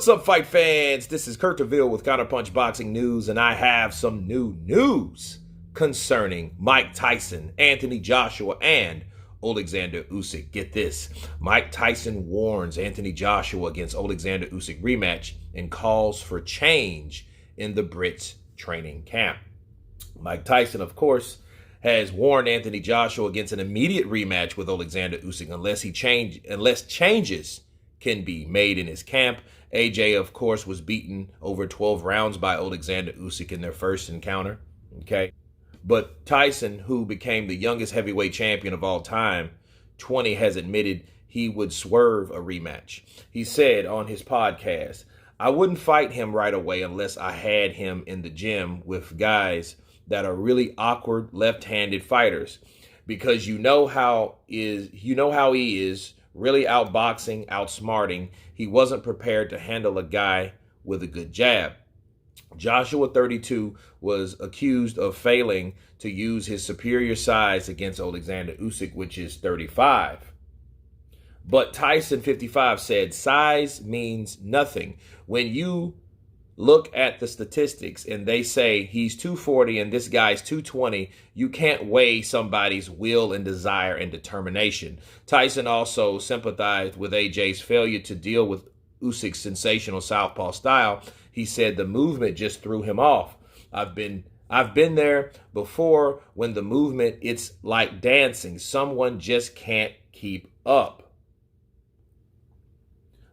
What's up, fight fans? This is Kurt DeVille with Counterpunch Boxing News, and I have some new news concerning Mike Tyson, Anthony Joshua, and Oleksandr Usyk. Get this. Mike Tyson warns Anthony Joshua against Oleksandr Usyk rematch and calls for change in the Brits training camp. Mike Tyson, of course, has warned Anthony Joshua against an immediate rematch with Oleksandr Usyk unless changes can be made in his camp. AJ, of course, was beaten over 12 rounds by Oleksandr Usyk in their first encounter. Okay. But Tyson, who became the youngest heavyweight champion of all time, 20, has admitted he would swerve a rematch. He said on his podcast, "I wouldn't fight him right away unless I had him in the gym with guys that are really awkward left-handed fighters, because you know how he is, really outboxing, outsmarting. He wasn't prepared to handle a guy with a good jab." Joshua, 32, was accused of failing to use his superior size against Oleksandr Usyk, which is 35. But Tyson, 55, said size means nothing. When you look at the statistics and they say he's 240 and this guy's 220, you can't weigh somebody's will and desire and determination. Tyson also sympathized with AJ's failure to deal with Usyk's sensational southpaw style. He said the movement just threw him off. I've been there before when the movement, it's like dancing. Someone just can't keep up.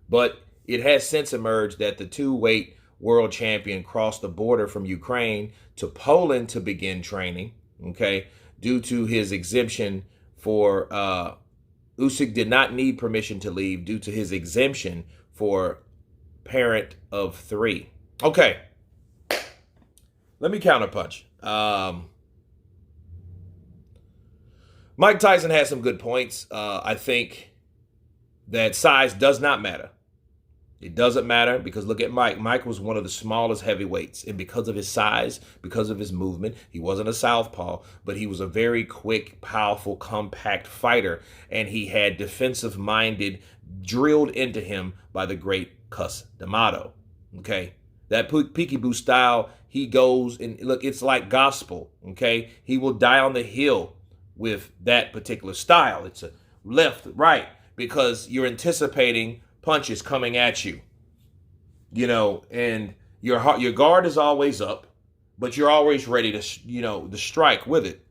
But it has since emerged that the two-weight world champion crossed the border from Ukraine to Poland to begin training, okay, due to his exemption for, Usyk did not need permission to leave due to his exemption for parent of 3. Okay, let me counterpunch. Mike Tyson has some good points. I think that size does not matter. It doesn't matter because look at Mike. Mike was one of the smallest heavyweights, and because of his size, because of his movement, he wasn't a southpaw, but he was a very quick, powerful, compact fighter, and he had defensive-minded drilled into him by the great Cus D'Amato. Okay, that peekaboo style, he goes and look, it's like gospel. Okay, he will die on the hill with that particular style. It's a left, right, because you're anticipating punches coming at you, and your guard is always up, but you're always ready to, to strike with it.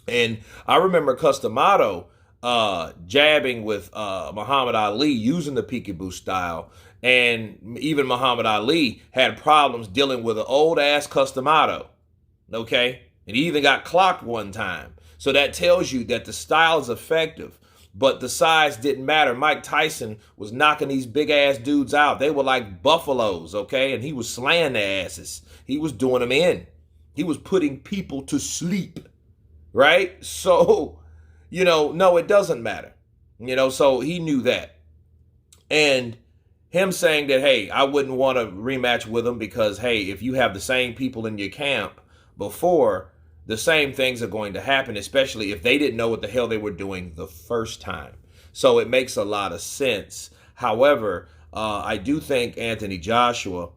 And I remember Cus D'Amato jabbing with Muhammad Ali using the peekaboo style, and even Muhammad Ali had problems dealing with an old ass Cus D'Amato. Okay, and he even got clocked one time. So that tells you that the style is effective. But the size didn't matter. Mike Tyson was knocking these big-ass dudes out. They were like buffaloes, okay? And he was slaying their asses. He was doing them in. He was putting people to sleep, right? So, no, it doesn't matter. So he knew that. And him saying that, hey, I wouldn't want to rematch with him because, hey, if you have the same people in your camp before, the same things are going to happen, especially if they didn't know what the hell they were doing the first time. So it makes a lot of sense. However, I do think Anthony Joshua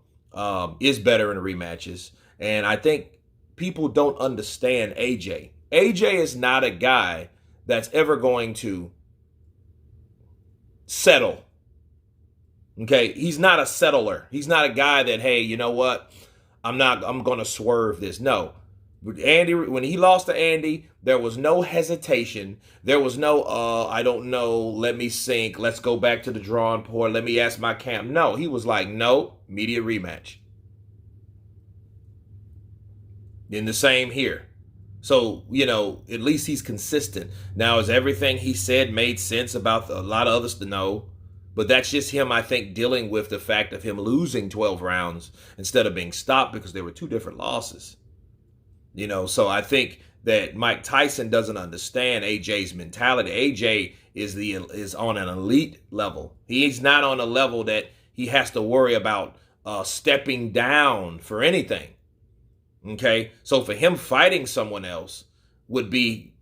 is better in rematches. And I think people don't understand AJ. AJ is not a guy that's ever going to settle. Okay, he's not a settler. He's not a guy that, hey, you know what? I'm going to swerve this. No. Andy, when he lost to Andy, there was no hesitation. There was no, I don't know, let me think, let's go back to the drawing board, let me ask my camp. No, he was like, no, immediate rematch. Then the same here. So, at least he's consistent. Now, is everything he said made sense about a lot of others to know? But that's just him, I think, dealing with the fact of him losing 12 rounds instead of being stopped because there were 2 different losses. So I think that Mike Tyson doesn't understand AJ's mentality. AJ is on an elite level. He's not on a level that he has to worry about stepping down for anything. Okay? So for him fighting someone else would be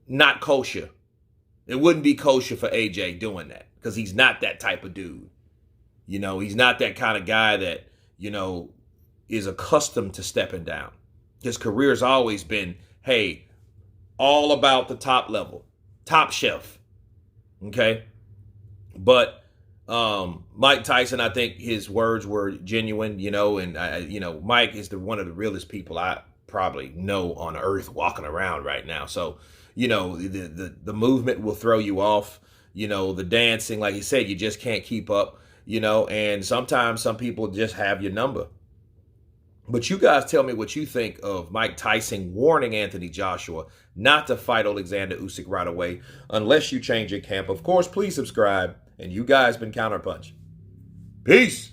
not kosher. It wouldn't be kosher for AJ doing that because he's not that type of dude. You know, he's not that kind of guy that, you know, is accustomed to stepping down. His career's always been, hey, all about the top level, top shelf. Okay. But Mike Tyson, I think his words were genuine, you know, and Mike is one of the realest people I probably know on earth walking around right now. So, you know, the movement will throw you off. You know, the dancing, like you said, you just can't keep up, you know, and sometimes some people just have your number. But you guys tell me what you think of Mike Tyson warning Anthony Joshua not to fight Oleksandr Usyk right away unless you change your camp. Of course, please subscribe. And you guys been Counterpunch. Peace.